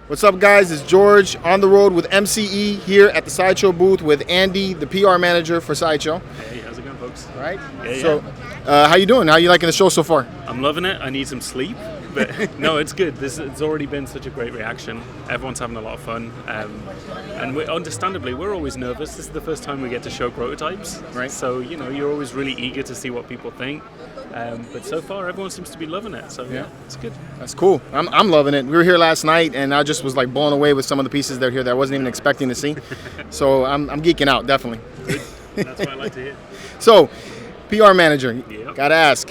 What's up, guys? It's George on the road with MCE here at the Sideshow booth with Andy, the PR manager for Sideshow. Hey, how's it going, folks? Right? Yeah, so, how you doing? How you liking the show so far? I'm loving it. I need some sleep, but no, it's good. It's already been such a great reaction. Everyone's having a lot of fun, and understandably, we're always nervous. This is the first time we get to show prototypes, right? So you're always really eager to see what people think. But so far, everyone seems to be loving it. So yeah, it's good. That's cool. I'm loving it. We were here last night, and I just was like blown away with some of the pieces that are here that I wasn't even expecting to see. So I'm geeking out, definitely. Good. That's what I like to hear. So, PR manager, gotta ask.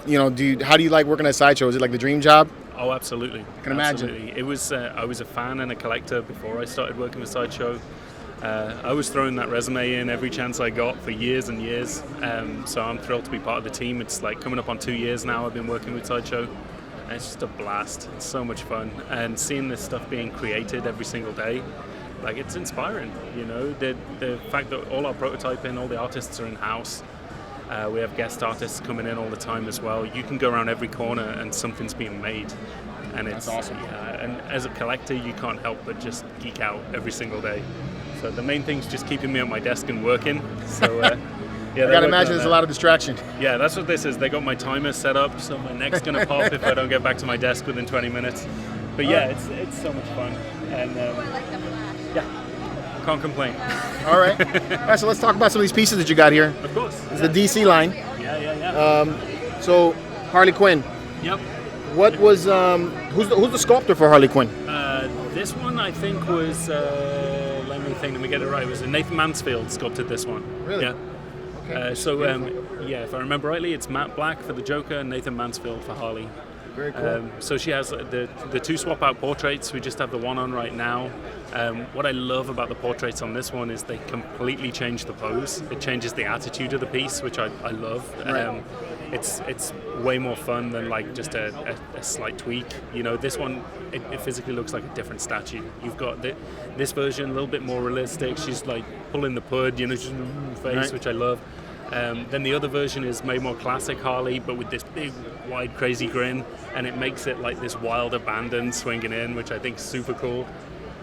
How do you like working at Sideshow? Is it like the dream job? Oh, absolutely. I can imagine. It was. I was a fan and a collector before I started working with Sideshow. I was throwing that resume in every chance I got for years and years. So I'm thrilled to be part of the team. It's like coming up on 2 years now I've been working with Sideshow. And it's just a blast. It's so much fun. And seeing this stuff being created every single day, like, it's inspiring. The fact that all our prototyping, all the artists are in-house. We have guest artists coming in all the time as well. You can go around every corner and something's being made. And it's awesome. And as a collector, you can't help but just geek out every single day. So the main thing's just keeping me at my desk and working. So I gotta imagine there's a lot of distraction. Yeah, that's what this is. They got my timer set up, so my neck's gonna pop if I don't get back to my desk within 20 minutes. But yeah, it's so much fun, and can't complain. All right. So let's talk about some of these pieces that you got here. Of course. It's the DC line. Yeah. So Harley Quinn. Yep. What was who's the sculptor for Harley Quinn? This one I think was let me get it right. It was Nathan Mansfield sculpted this one. Really? Yeah. Okay. If I remember rightly, it's Matt Black for the Joker and Nathan Mansfield for Harley. Very cool. So she has the two swap out portraits. We just have the one on right now. What I love about the portraits on this one is they completely change the pose. It changes the attitude of the piece, which I love. Right. It's way more fun than like just a slight tweak. This one, it physically looks like a different statue. You've got this version a little bit more realistic. She's like pulling the pud, she's face, right, which I love. Then the other version is made more classic Harley, but with this big, wide, crazy grin, and it makes it like this wild abandon swinging in, which I think is super cool.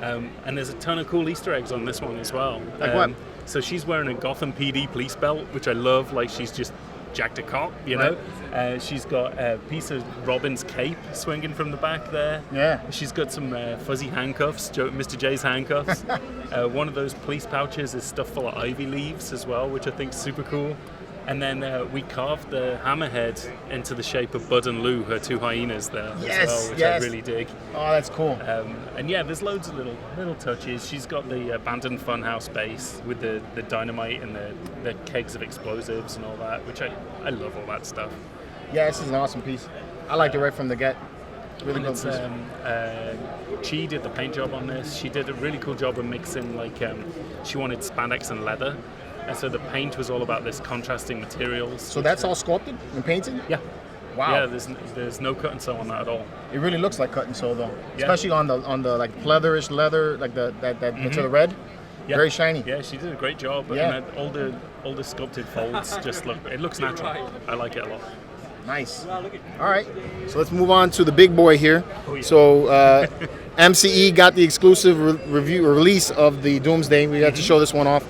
And there's a ton of cool Easter eggs on this one as well. Like what? So she's wearing a Gotham PD police belt, which I love. Like, she's just jacked a cop, Right. She's got a piece of Robin's cape swinging from the back there. Yeah. She's got some fuzzy handcuffs, Mr. J's handcuffs. One of those police pouches is stuffed full of ivy leaves as well, which I think is super cool. And then we carved the hammerhead into the shape of Bud and Lou, her two hyenas there as well, which I really dig. Oh, that's cool. And yeah, there's loads of little touches. She's got the abandoned funhouse base with the dynamite and the kegs of explosives and all that, which I love all that stuff. Yeah, this is an awesome piece. I liked it right from the get. Really And good piece. She did the paint job on this. She did a really cool job of mixing, she wanted spandex and leather. And so the paint was all about this contrasting materials. So that's all sculpted and painted? Yeah. Wow. Yeah, there's no cut and sew on that at all. It really looks like cut and sew though, especially on the like leatherish leather, like that material red. Yeah. Very shiny. Yeah, she did a great job. Yeah. And all the sculpted folds it looks natural. I like it a lot. Nice. All right. So let's move on to the big boy here. Oh, yeah. So MCE got the exclusive release of the Doomsday. We got to show this one off.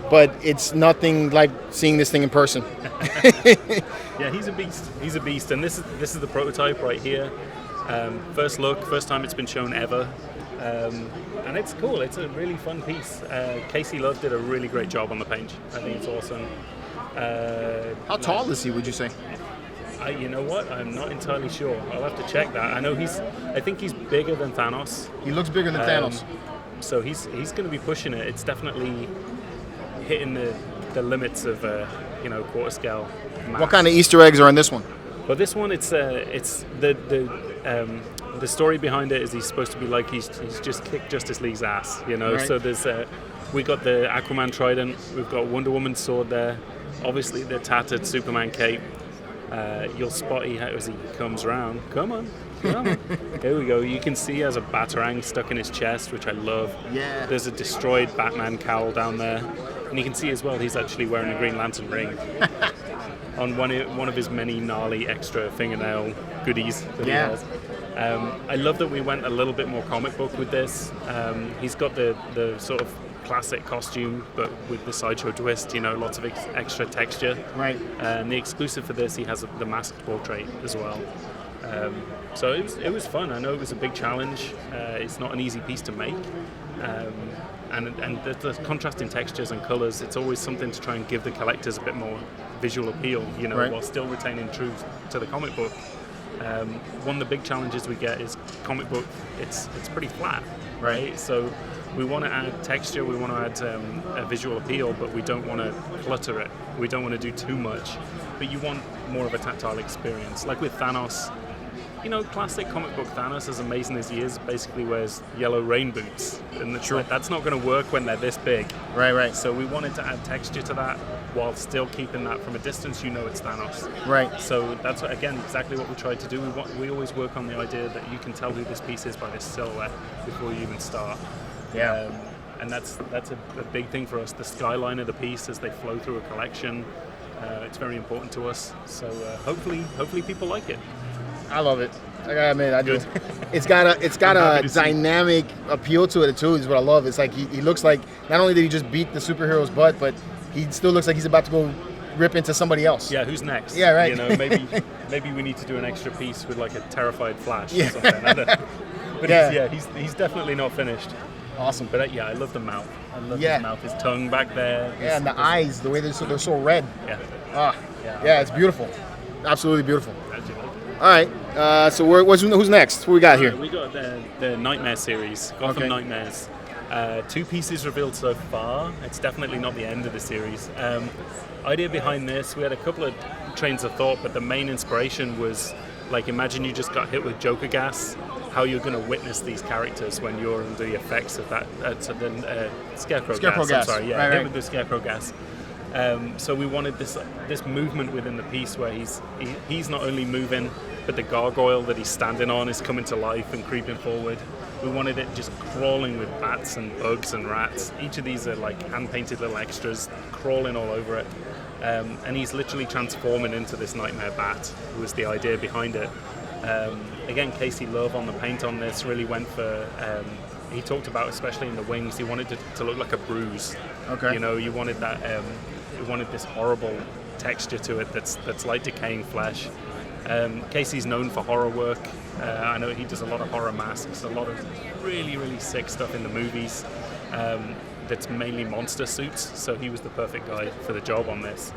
But it's nothing like seeing this thing in person. Yeah, he's a beast. He's a beast, and this is the prototype right here. First look, first time it's been shown ever, and it's cool. It's a really fun piece. Casey Love did a really great job on the paint. I think it's awesome. How tall is he, would you say? You know what? I'm not entirely sure. I'll have to check that. I think he's bigger than Thanos. He looks bigger than Thanos. So he's going to be pushing it. It's definitely hitting the limits of quarter scale mass. What kind of Easter eggs are in this one? Well, this one it's the story behind it is he's supposed to be like he's just kicked Justice League's ass, Right. So there's we got the Aquaman trident, we've got Wonder Woman's sword there, obviously the tattered Superman cape. You'll spot as he comes around. Come on. Here we go. You can see he has a batarang stuck in his chest, which I love. Yeah. There's a destroyed Batman cowl down there. And you can see as well he's actually wearing a Green Lantern ring on one of his many gnarly extra fingernail goodies that he has. I love that we went a little bit more comic book with this. He's got the sort of classic costume, but with the Sideshow twist, lots of extra texture. Right. And the exclusive for this, he has the masked portrait as well. So it was fun. I know it was a big challenge. It's not an easy piece to make. And the contrasting textures and colours, it's always something to try and give the collectors a bit more visual appeal, right. while still retaining true to the comic book. One of the big challenges we get is comic book, it's pretty flat, right? So we want to add texture, we want to add a visual appeal, but we don't want to clutter it. We don't want to do too much, but you want more of a tactile experience. Like with Thanos, classic comic book Thanos, as amazing as he is, basically wears yellow rain boots, and that's not going to work when they're this big. Right. So we wanted to add texture to that while still keeping that from a distance. It's Thanos. Right. So that's exactly what we tried to do. We always work on the idea that you can tell who this piece is by this silhouette before you even start. Yeah. And that's a big thing for us. The skyline of the piece as they flow through a collection, it's very important to us. So hopefully people like it. I love it. I gotta admit, I do. It's got a dynamic appeal to it too. Is what I love. It's like he looks like not only did he just beat the superhero's butt, but he still looks like he's about to go rip into somebody else. Yeah, who's next? Yeah, right. Maybe we need to do an extra piece with like a terrified Flash yeah. or something. I don't know. But he's definitely not finished. Awesome. But I love the mouth. I love his mouth, his tongue back there. And the eyes, the way they're so red. Yeah. Yeah, it's beautiful. Absolutely beautiful. All right, so who's next? What we got here? We got the Nightmare series, Gotham Nightmares. 2 pieces revealed so far. It's definitely not the end of the series. Idea behind this, we had a couple of trains of thought, but the main inspiration was, like, imagine you just got hit with Joker gas, how you're going to witness these characters when you're under the effects of that, Scarecrow gas. I'm sorry, hit with the Scarecrow gas. So we wanted this movement within the piece where he's not only moving, but the gargoyle that he's standing on is coming to life and creeping forward. We wanted it just crawling with bats and bugs and rats. Each of these are like hand-painted little extras crawling all over it. And he's literally transforming into this nightmare bat, was the idea behind it. Again, Casey Love on the paint on this really went for... he talked about, especially in the wings, he wanted it to look like a bruise. Okay. You wanted that... you wanted this horrible texture to it that's like decaying flesh. Casey's known for horror work. I know he does a lot of horror masks, a lot of really, really sick stuff in the movies. That's mainly monster suits, so he was the perfect guy for the job on this.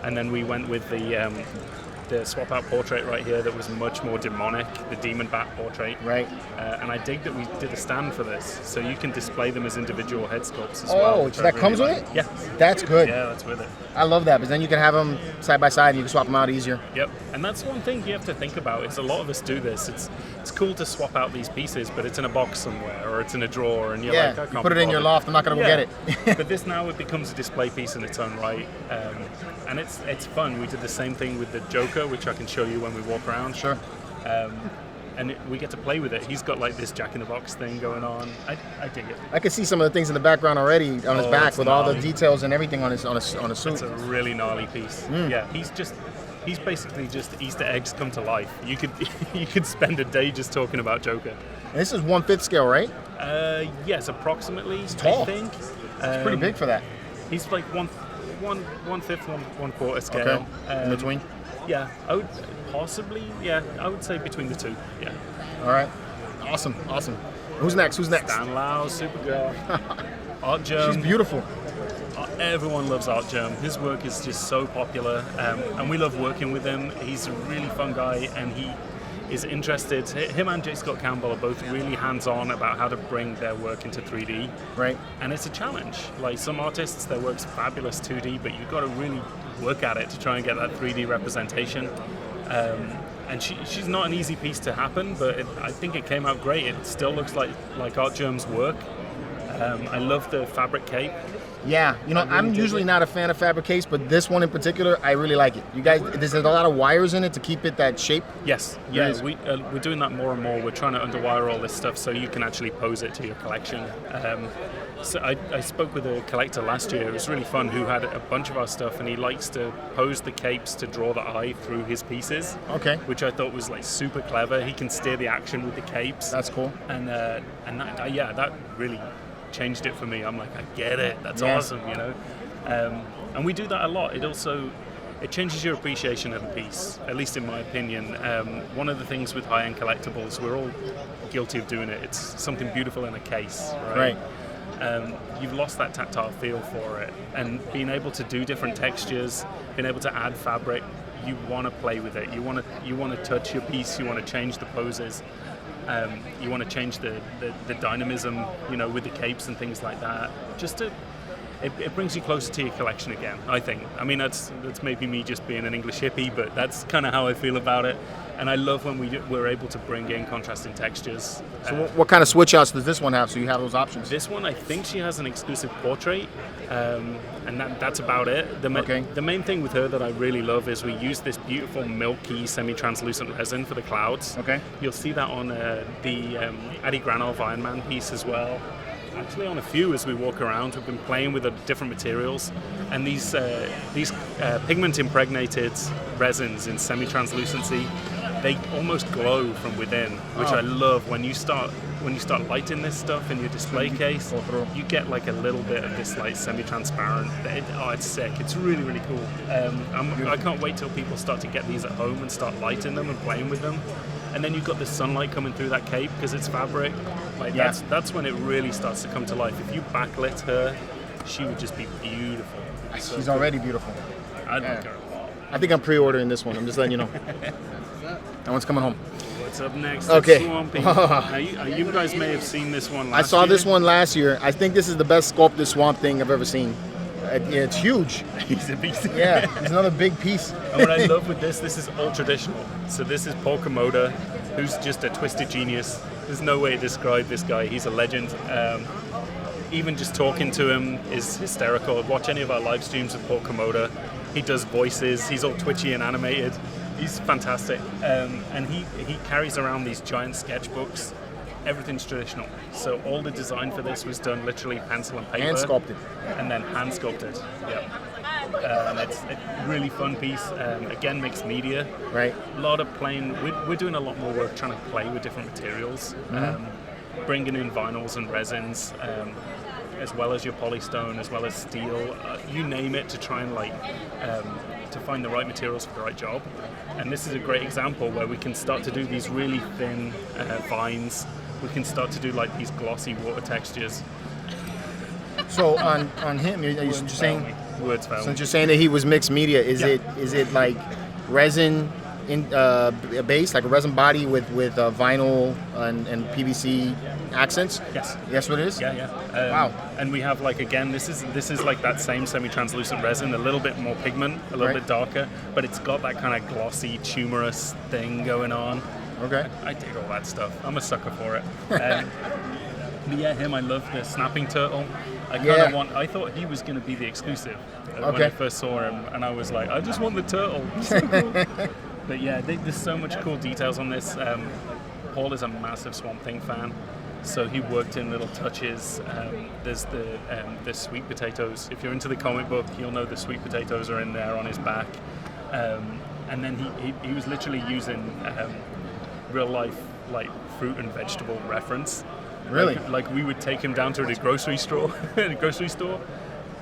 And then we went with the swap out portrait right here that was much more demonic, the demon bat portrait. Right. And I dig that we did a stand for this, so you can display them as individual head sculpts as well. Oh, so that comes with it? Yeah. That's good. Yeah, that's with it. I love that, because then you can have them side by side and you can swap them out easier. Yep. And that's one thing you have to think about, is a lot of us do this. It's cool to swap out these pieces, but it's in a box somewhere, or it's in a drawer, and you're like, I can't you put it in your loft, I'm not going to go get it. But this now, it becomes a display piece in its own right. And it's fun. We did the same thing with the Joker, which I can show you when we walk around. Sure. And we get to play with it. He's got like this Jack-in-the-Box thing going on. I dig it. I can see some of the things in the background already on his back with all the details and everything on his suit. It's a really gnarly piece. Yeah, he's basically just Easter eggs come to life. You could spend a day just talking about Joker. And this is 1/5 scale, right? Yes, approximately. It's tall. I think It's pretty big for that. He's like 1/5, 1/4 scale. Okay. In between. Yeah, I would possibly. Yeah, I would say between the two. Yeah. All right. Awesome. Who's next? Stan Lau, Supergirl, Art Germ. She's beautiful. Everyone loves Art Germ. His work is just so popular, and we love working with him. He's a really fun guy, and he is interested. Him and J. Scott Campbell are both really hands-on about how to bring their work into 3D. Right. And it's a challenge. Like, some artists, their work's fabulous 2D, but you've got to really work at it to try and get that 3D representation. And she's not an easy piece to happen, but I think it came out great. It still looks like Art Germ's work. I love the fabric cape. Yeah, I'm usually not a fan of fabric capes, but this one in particular, I really like it. You guys, there's a lot of wires in it to keep it that shape. Yes, yeah, we're doing that more and more. We're trying to underwire all this stuff so you can actually pose it to your collection. So I spoke with a collector last year. It was really fun, who had a bunch of our stuff, and he likes to pose the capes to draw the eye through his pieces. Okay. Which I thought was like super clever. He can steer the action with the capes. That's cool. And that really changed it for me. I'm like, I get it. That's awesome, And we do that a lot. It changes your appreciation of the piece, at least in my opinion. One of the things with high-end collectibles, we're all guilty of doing it. It's something beautiful in a case, right? You've lost that tactile feel for it, and being able to do different textures, being able to add fabric, you want to play with it. You want to touch your piece. You want to change the poses. You want to change the dynamism, with the capes and things like that. It brings you closer to your collection again, I think. I mean, that's maybe me just being an English hippie, but that's kind of how I feel about it. And I love when we're able to bring in contrasting textures. So what kind of switch outs does this one have, so you have those options? This one, I think she has an exclusive portrait, and that's about it. The main thing with her that I really love is we use this beautiful milky semi-translucent resin for the clouds. Okay. You'll see that on the Adi Granov Iron Man piece as well. Actually, on a few as we walk around, we've been playing with the different materials, and these pigment-impregnated resins in semi-translucency, they almost glow from within, which I love. When you start lighting this stuff in your display case, you get like a little bit of this like semi-transparent. It's sick. It's really, really cool. I can't wait till people start to get these at home and start lighting them and playing with them. And then you've got the sunlight coming through that cape because it's fabric. That's when it really starts to come to life. If you backlit her, she would just be beautiful. She's already beautiful. I'd like her a lot. I think I'm pre-ordering this one. I'm just letting you know. That one's coming home. What's up next? Okay. Swampy. Now, you guys may have seen this one last year. I saw this one last year. I think this is the best sculpted Swamp Thing I've ever seen. It's huge. He's a beast. Yeah, it's another big piece. And what I love with this is all traditional. So this is Paul Komoda, who's just a twisted genius. There's no way to describe this guy. He's a legend. Even just talking to him is hysterical. Watch any of our live streams with Paul Komoda. He does voices. He's all twitchy and animated. He's fantastic. And he carries around these giant sketchbooks. Everything's traditional. So all the design for this was done literally pencil and paper. Hand sculpted. And then hand sculpted. Yeah. And it's a really fun piece. Again, mixed media. Right. A lot of playing. We're doing a lot more work trying to play with different materials. Bringing in vinyls and resins, as well as your polystone, as well as steel. You name it, to try and to find the right materials for the right job. And this is a great example where we can start to do these really thin vines. We can start to do like these glossy water textures. So on him, you're saying words fail. Since you're saying that he was mixed media, is it like resin in base, like a resin body with vinyl and PVC accents? Yes. That's what it is? Yeah. Wow. And we have this is like that same semi-translucent resin, a little bit more pigment, a little bit darker, but it's got that kind of glossy, tumorous thing going on. Okay. I dig all that stuff. I'm a sucker for it. But yeah, him, I love the snapping turtle. I thought he was going to be the exclusive when I first saw him, and I was like, I just want the turtle. So cool. But yeah, there's so much cool details on this. Paul is a massive Swamp Thing fan, so he worked in little touches. There's the sweet potatoes. If you're into the comic book, you'll know the sweet potatoes are in there on his back. And then he was literally using real life like fruit and vegetable reference. Really? Like we would take him down to the grocery store,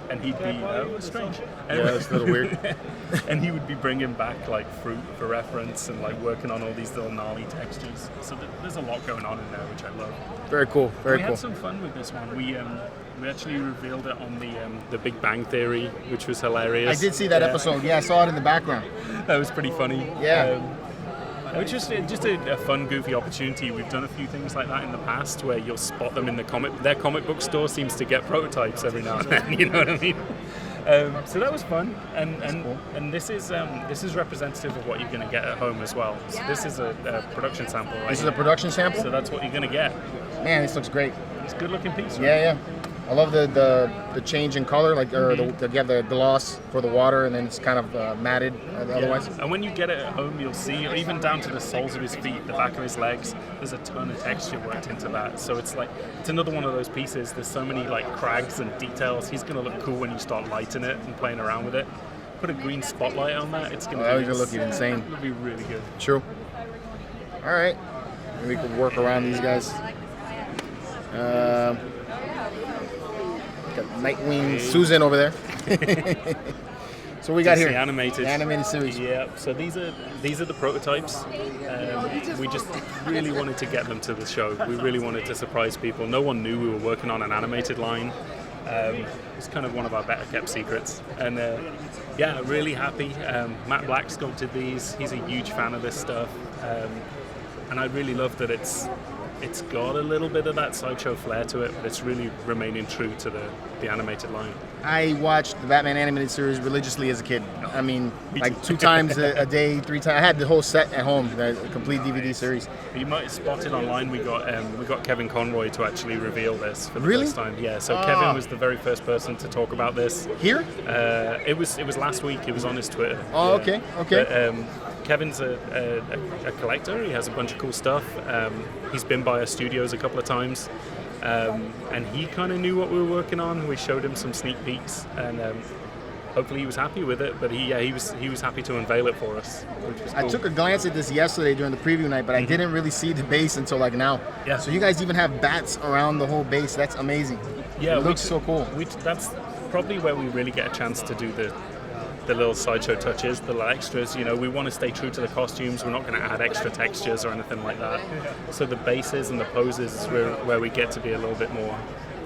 and he'd be strange. Yeah, it's a little weird. And he would be bringing back like fruit for reference and like working on all these little gnarly textures. So there's a lot going on in there, which I love. Very cool. Very cool. We had some fun with this one. We actually revealed it on the Big Bang Theory, which was hilarious. I did see that episode. Yeah, I saw it in the background. That was pretty funny. Yeah. Which is just a fun, goofy opportunity. We've done a few things like that in the past where you'll spot them in their comic book store seems to get prototypes every now and then, you know what I mean? So that was fun, and this is representative of what you're going to get at home as well. So this is a production sample. Right? This is a production sample? So that's what you're going to get. Man, this looks great. It's a good looking piece, right? Yeah. I love the change in color, like or the gloss for the water, and then it's kind of matted otherwise. And when you get it at home, you'll see, even down to the soles of his feet, the back of his legs, there's a ton of texture worked into that. So it's like, it's another one of those pieces. There's so many like crags and details. He's going to look cool when you start lighting it and playing around with it. Put a green spotlight on that, it's going to look insane. It'll be really good. True. All right. Maybe we could work around these guys. Got Nightwing Susan over there. So we got here the animated series. Yeah. So these are the prototypes. We just really wanted to get them to the show. We really wanted to surprise people. No one knew we were working on an animated line. It's kind of one of our better kept secrets. And yeah, really happy. Matt Black sculpted these. He's a huge fan of this stuff. And I really love that it's got a little bit of that Sideshow flair to it, but it's really remaining true to the animated line. I watched the Batman animated series religiously as a kid. I mean, like 2 times a day, 3 times. I had the whole set at home, the complete DVD series. You might have spotted online we got Kevin Conroy to actually reveal this for the first time. Yeah, so Kevin was the very first person to talk about this. Here? It was last week. It was on his Twitter. Oh, okay. But, Kevin's a collector. He has a bunch of cool stuff. He's been by our studios a couple of times, and he kind of knew what we were working on. We showed him some sneak peeks, and hopefully he was happy with it. But he was happy to unveil it for us, which was cool. I took a glance at this yesterday during the preview night, but I didn't really see the base until like now. Yeah. So you guys even have bats around the whole base. That's amazing. Yeah, it looks so cool. That's probably where we really get a chance to do the little Sideshow touches, the little extras. You know, we want to stay true to the costumes. We're not going to add extra textures or anything like that. So the bases and the poses is where we get to be a little bit more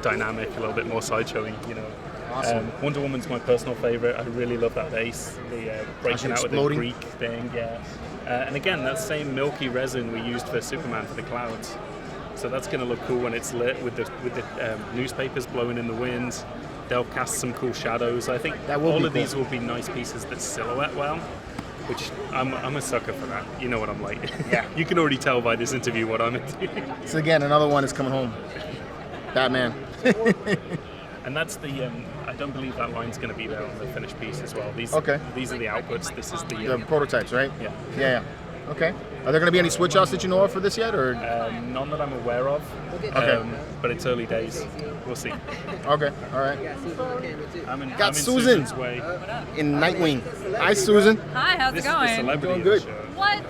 dynamic, a little bit more Sideshowy, you know. Awesome. Wonder Woman's my personal favorite. I really love that base, the breaking out with the Greek thing, yeah. And again, that same milky resin we used for Superman for the clouds. So that's going to look cool when it's lit with the newspapers blowing in the wind. They'll cast some cool shadows. I think all of these will be nice pieces that silhouette well, which I'm a sucker for that. You know what I'm like. Yeah. You can already tell by this interview what I'm into. So again, another one is coming home. Batman. And that's the, I don't believe that line's going to be there on the finished piece as well. These are the outputs. This is the prototypes, right? Yeah. Yeah. Okay. Are there going to be any switch outs that you know of for this yet, or none that I'm aware of? Okay. But it's early days. We'll see. Okay. All right. I'm Got in Susan Susan's way. In Nightwing. Hi, Susan. Hi. How's it going? This is the celebrity Doing good. of the show. What?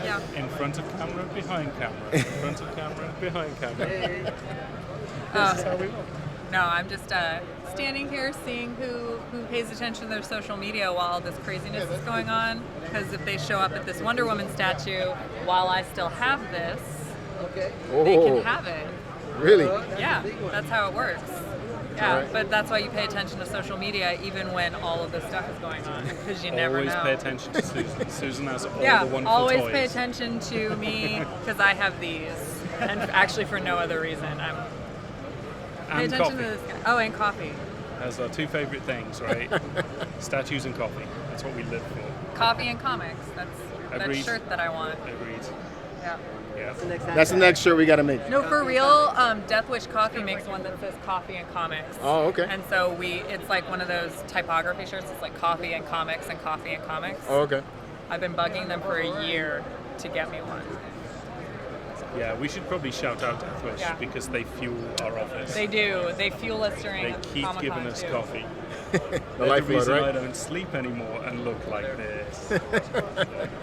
Yeah. In front of camera, behind camera. In front of camera, behind camera. This is how we roll. No, I'm just standing here seeing who pays attention to their social media while all this craziness is going on. Because if they show up at this Wonder Woman statue while I still have this, they can have it. Really? Yeah, that's how it works. Yeah, Right. but that's why you pay attention to social media even when all of this stuff is going on, because you never Always know. pay attention to Susan. Susan has all the Yeah, wonderful always toys. pay attention to me because I have these, and actually for no other reason. Pay And attention coffee. to this guy. Oh, and coffee. That's our 2 favorite things, right? Statues and coffee. That's what we live for. Coffee and comics. That's that Agreed. shirt that I want. Agreed. Yeah. Yeah. That's the next shirt we got to make. No, for real. Death Wish Coffee makes one that says coffee and comics. Oh, okay. And so it's like one of those typography shirts. It's like coffee and comics and coffee and comics. Oh, okay. I've been bugging them for a year to get me one. Yeah, we should probably shout out Death Wish Yeah. because they fuel our office. They do. They fuel us during They keep Comic-Con giving us too. coffee. The They're the lifeblood, reason right? I don't sleep anymore and look like this.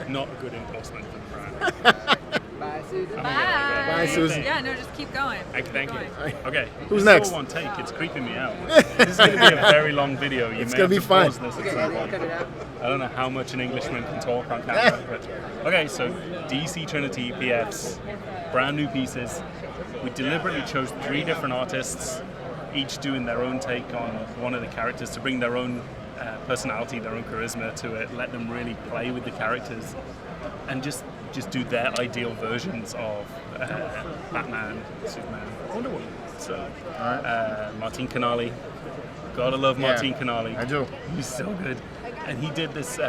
Not a good endorsement for the brand. Bye, Susan. Bye. Bye, Susan. Yeah, no, just keep going. Thank you. Keep going. Okay. Who's this next? Is all one take. It's creeping me out. This is going to be a very long video. You It's may gonna be have to fun. pause this at some point. Cut it out. I don't know how much an Englishman can talk on camera. But okay, so DC Trinity PFs, brand new pieces. We deliberately chose 3 different artists, each doing their own take on one of the characters to bring their own personality, their own charisma to it, let them really play with the characters, and just do their ideal versions of Batman, Superman, Wonder Woman. So, Martin Canali, gotta love Martin Canali. I do. He's so good. And he did this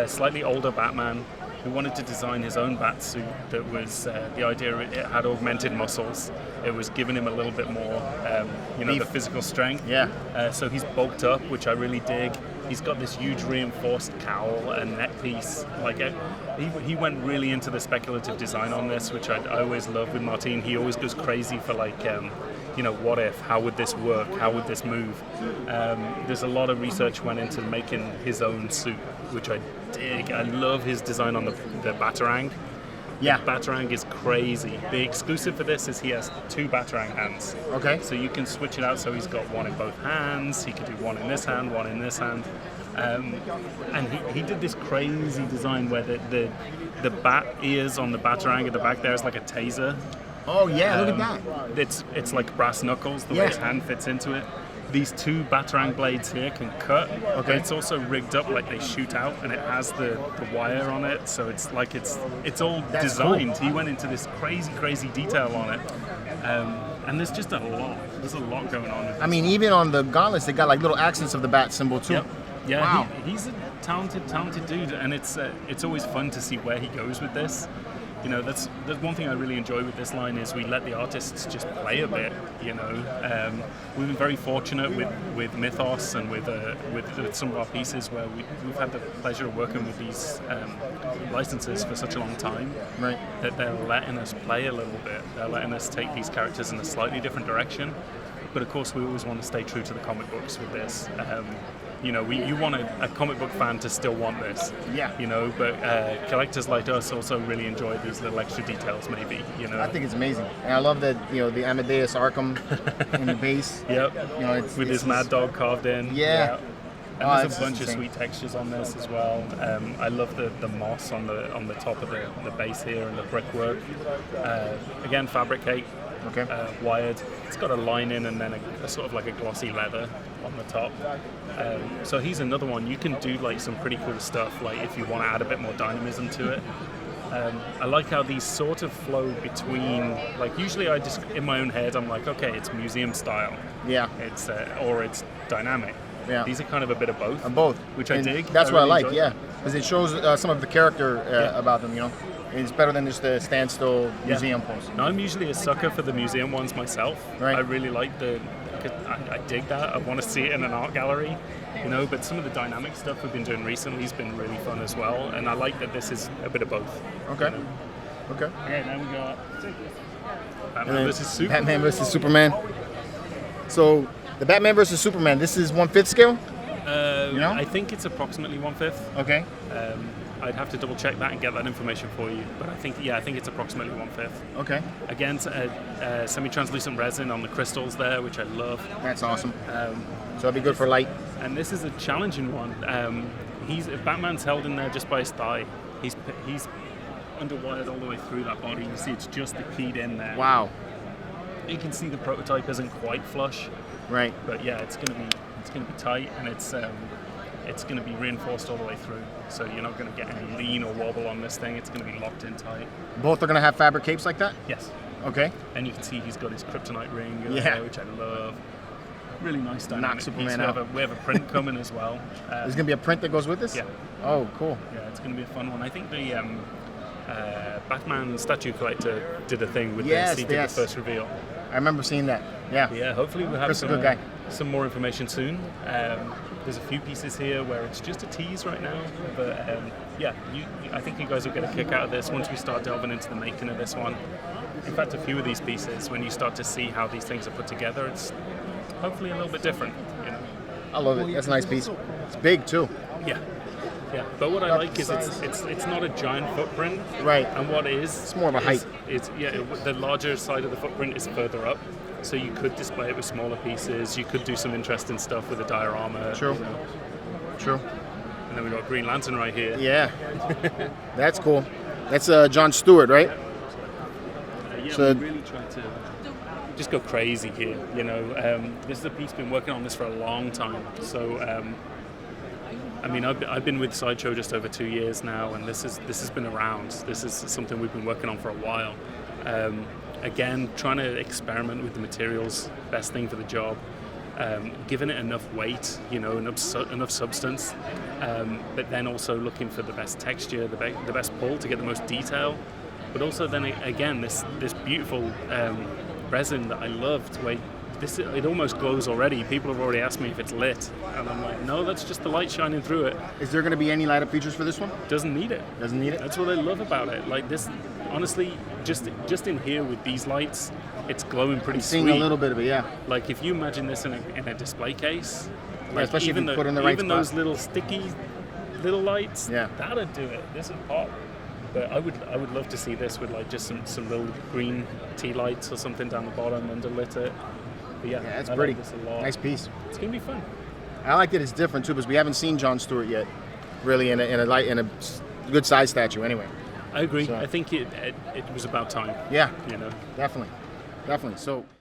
slightly older Batman who wanted to design his own bat suit that was the idea it had augmented muscles. It was giving him a little bit more, the physical strength. Yeah. So he's bulked up, which I really dig. He's got this huge reinforced cowl and neck piece. Like he went really into the speculative design on this, which I always love with Martin. He always goes crazy for what if? How would this work? How would this move? There's a lot of research went into making his own suit, which I dig. I love his design on the Batarang. Yeah. The Batarang is crazy. The exclusive for this is he has 2 Batarang hands. Okay. So you can switch it out so he's got one in both hands. He could do one in this hand, one in this hand. And he did this crazy design where the bat ears on the Batarang at the back there is like a taser. Oh yeah, look at that. It's like brass knuckles, the way his hand fits into it. These 2 Batarang blades here can cut. Okay. It's also rigged up like they shoot out, and it has the wire on it, so it's like it's all That's designed. cool. He went into this crazy detail on it, and there's just a lot. There's a lot going on. I mean, even on the gauntlets, they got like little accents of the bat symbol too. Yep. Yeah. Wow. He's a talented dude, and it's always fun to see where he goes with this. You know, that's one thing I really enjoy with this line is we let the artists just play a bit. You know, we've been very fortunate with Mythos and with some of our pieces where we've had the pleasure of working with these licenses for such a long time. Right. That they're letting us play a little bit. They're letting us take these characters in a slightly different direction. But of course, we always want to stay true to the comic books with this. You want a comic book fan to still want this. Yeah. You know, but collectors like us also really enjoy these little extra details, maybe. You know. I think it's amazing, and I love that the Amadeus Arkham in the base. Yep. It's with his Mad Dog carved in. Yeah. And there's a bunch of insane. sweet textures on this as well. I love the moss on the top of the base here and the brickwork. Again, fabricate. Okay. Wired. It's got a lining and then a sort of like a glossy leather on the top. So he's another one. You can do like some pretty cool stuff, like if you want to add a bit more dynamism to it. I like how these sort of flow between, like usually I just, in my own head, I'm like, okay, it's museum style. Yeah. It's or it's dynamic. Yeah. These are kind of a bit of both. Both. Which I dig. That's what I really like, enjoy. yeah. Because it shows some of the character about them, It's better than just a standstill museum pose. Now, I'm usually a sucker for the museum ones myself. Right. I really like I dig that. I want to see it in an art gallery, but some of the dynamic stuff we've been doing recently has been really fun as well. And I like that this is a bit of both. Okay. Okay. Okay, now we got Batman versus Superman. Batman versus Superman. So, the Batman versus Superman, this is 1/5 scale? I think it's approximately 1/5. Okay. I'd have to double check that and get that information for you, but I think it's approximately 1/5. Okay. Again, semi-translucent resin on the crystals there, which I love. That's awesome. So it'd be good for light. And this is a challenging one. Batman's held in there just by his thigh. He's underwired all the way through that body. You see, it's just the keyed in there. Wow. You can see the prototype isn't quite flush. Right. But yeah, it's gonna be tight, and it's going to be reinforced all the way through. So you're not going to get any lean or wobble on this thing. It's going to be locked in tight. Both are going to have fabric capes like that? Yes. Okay. And you can see he's got his kryptonite ring Yeah. which I love. Really nice dynamic Knock Superman piece. out. We have a print coming as well. There's going to be a print that goes with this? Yeah. Oh, cool. Yeah, it's going to be a fun one. I think the Batman statue collector did a thing with this. He did the first reveal. I remember seeing that. Yeah. Yeah, hopefully we'll have some more information soon. There's a few pieces here where it's just a tease right now, but I think you guys will get a kick out of this once we start delving into the making of this one. In fact, a few of these pieces, when you start to see how these things are put together, it's hopefully a little bit different. I love it. That's a nice piece. It's big too. Yeah. But what I like is it's not a giant footprint. Right. And what is? It's more of a height. The larger side of the footprint is further up. So you could display it with smaller pieces. You could do some interesting stuff with the diorama. True. True. And then we got Green Lantern right here. Yeah. That's cool. That's John Stewart, right? We really tried to just go crazy here. This is a piece been working on this for a long time. So, I've been with Sideshow just over 2 years now, and this has been around. This is something we've been working on for a while. Again, trying to experiment with the materials, best thing for the job. giving it enough weight, enough substance, but then also looking for the best texture, the best pull to get the most detail, but also then again this beautiful resin that I loved, where it almost glows already. People have already asked me if it's lit, and I'm like, no, that's just the light shining through it. Is there going to be any light up features for this one? Doesn't need it. Doesn't need it? That's what I love about it. Like this, honestly, just in here with these lights, it's glowing pretty sweet. Seeing a little bit of it, yeah. Like if you imagine this in a display case, like especially even if you put it in the right even spot. those little sticky little lights, yeah, that'd do it. This is pop. But I would love to see this with like just some little green tea lights or something down the bottom underlit it. But yeah, that's I pretty. Like this a lot. Nice piece. It's gonna be fun. I like that it's different too, because we haven't seen Jon Stewart yet, really in a good size statue. Anyway, I agree. So. I think it was about time. Yeah, you know, definitely. So.